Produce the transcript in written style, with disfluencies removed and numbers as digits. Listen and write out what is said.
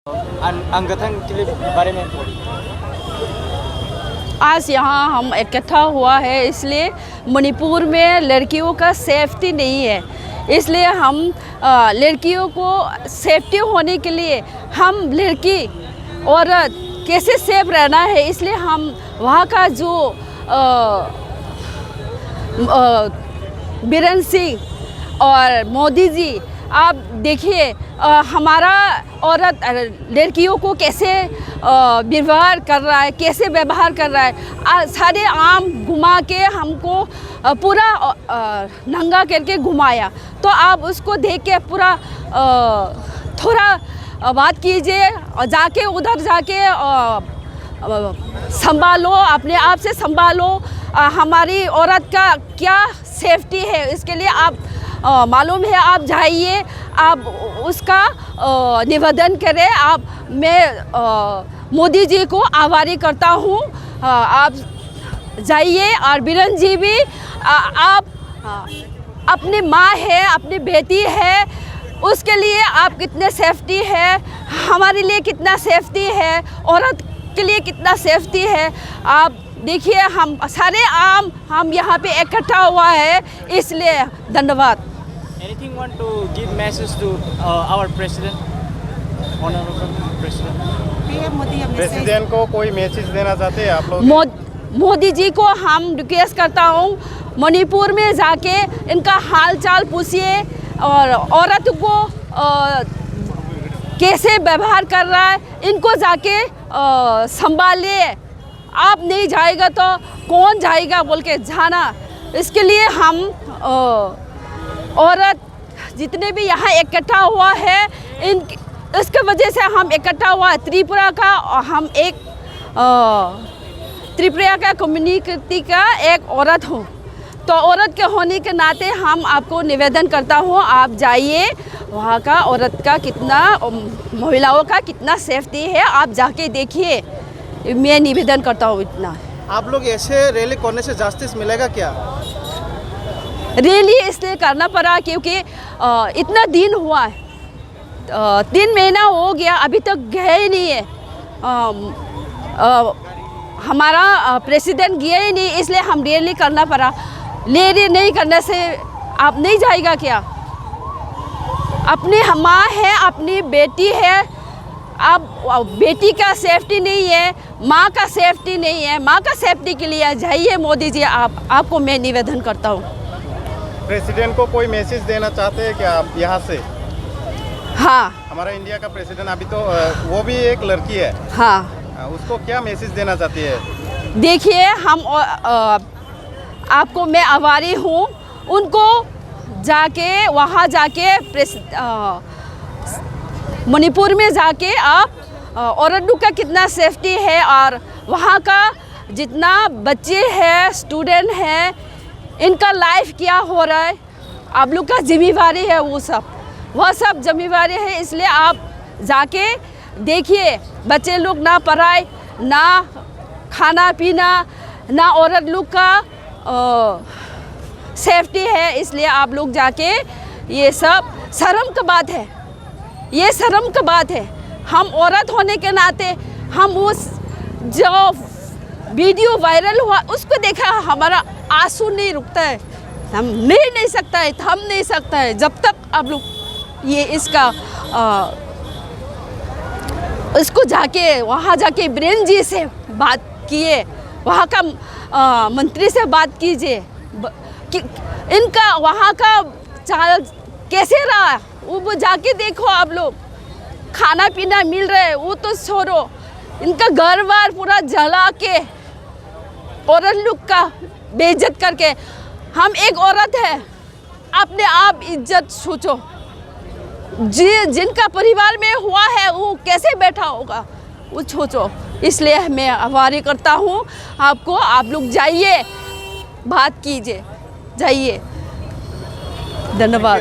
संगठन के बारे में आज यहाँ हम इकट्ठा हुआ है, इसलिए मणिपुर में लड़कियों का सेफ्टी नहीं है, इसलिए हम लड़कियों को सेफ्टी होने के लिए हम लड़की औरत कैसे सेफ रहना है, इसलिए हम वहाँ का जो बीरेन सिंह और मोदी जी, आप देखिए हमारा औरत लड़कियों को कैसे व्यवहार कर रहा है, कैसे व्यवहार कर रहा है। सारे आम घुमा के हमको पूरा नंगा करके घुमाया, तो आप उसको देख के पूरा थोड़ा बात कीजिए और जाके उधर जाके संभालो, अपने आप से संभालो। हमारी औरत का क्या सेफ्टी है, इसके लिए आप मालूम है, आप जाइए, आप उसका निवेदन करें। मैं मोदी जी को आभारी करता हूँ, आप जाइए। और बीरेन जी भी, आप अपनी माँ है, अपनी बेटी है, उसके लिए आप कितने सेफ्टी है, हमारे लिए कितना सेफ्टी है, औरत के लिए कितना सेफ्टी है। आप देखिए, हम सारे हम यहाँ पे इकट्ठा हुआ है, इसलिए धन्यवाद। Anything want to give message to our president, honorable president? President को कोई मैसेज देना चाहते हैं आप लोग? मोदी जी को हम रिक्वेस्ट करता हूँ, मणिपुर में जाके इनका हाल चाल पूछिए और औरत को कैसे व्यवहार कर रहा है, इनको जाके संभालिए। आप नहीं जाएगा तो कौन जाएगा बोल के जाना। इसके लिए हम औरत जितने भी यहाँ इकट्ठा हुआ है, इसके वजह से हम इकट्ठा हुआ है। त्रिपुरा का, हम एक त्रिपुरा का कम्युनिटी का एक औरत हूँ, तो औरत के होने के नाते हम आपको निवेदन करता हूँ, आप जाइए, वहाँ का औरत का कितना, महिलाओं का कितना सेफ्टी है, आप जाके देखिए। मैं निवेदन करता हूँ इतना। आप लोग ऐसे रैली करने से जस्टिस मिलेगा क्या? रैली इसलिए करना पड़ा क्योंकि इतना दिन हुआ है, 3 महीना हो गया, अभी तक गया ही नहीं है। हमारा प्रेसिडेंट गया ही नहीं, इसलिए हम रैली करना पड़ा। रैली नहीं करने से आप नहीं जाएगा क्या? अपनी माँ है, अपनी बेटी है, आप बेटी का सेफ्टी नहीं है, माँ का सेफ्टी नहीं है। माँ का सेफ्टी के लिए जाइए मोदी जी, आपको मैं निवेदन करता हूँ। प्रेसिडेंट को कोई मैसेज देना चाहते हैं क्या आप यहाँ से? हाँ, हमारा इंडिया का प्रेसिडेंट अभी तो वो भी एक लड़की है। हाँ, उसको क्या मैसेज देना चाहती है? देखिए, हम आपको मैं आभारी हूँ, उनको जाके वहाँ जाके मणिपुर में जाके आप औरतों का कितना सेफ्टी है और वहाँ का जितना बच्चे हैं, स्टूडेंट हैं, इनका लाइफ क्या हो रहा है, आप लोग का जिम्मेवारी है, वह सब जिम्मेवारी है। इसलिए आप जाके देखिए, बच्चे लोग ना पढ़ाई, ना खाना पीना, ना औरत लोग का सेफ्टी है। इसलिए आप लोग जाके, ये सब शर्म की बात है, ये शर्म की बात है। हम औरत होने के नाते हम उस जो वीडियो वायरल हुआ उसको देखा, हमारा आंसू नहीं रुकता है, हम नहीं सकता है, थम नहीं सकता है जब तक आप लोग ये इसका इसको जाके वहाँ जाके बीरेन जी से बात किए, वहाँ का मंत्री से बात कीजिए कि इनका वहाँ का चाल कैसे रहा, वो जाके देखो। आप लोग खाना पीना मिल रहा है, वो तो छोड़ो, इनका घर बार पूरा जला के औरत लोग का बेइज्जत करके। हम एक औरत है, अपने आप इज्जत सोचो। जिनका परिवार में हुआ है वो कैसे बैठा होगा, वो सोचो। इसलिए मैं आभारी करता हूँ आपको, आप लोग जाइए, बात कीजिए, जाइए। धन्यवाद।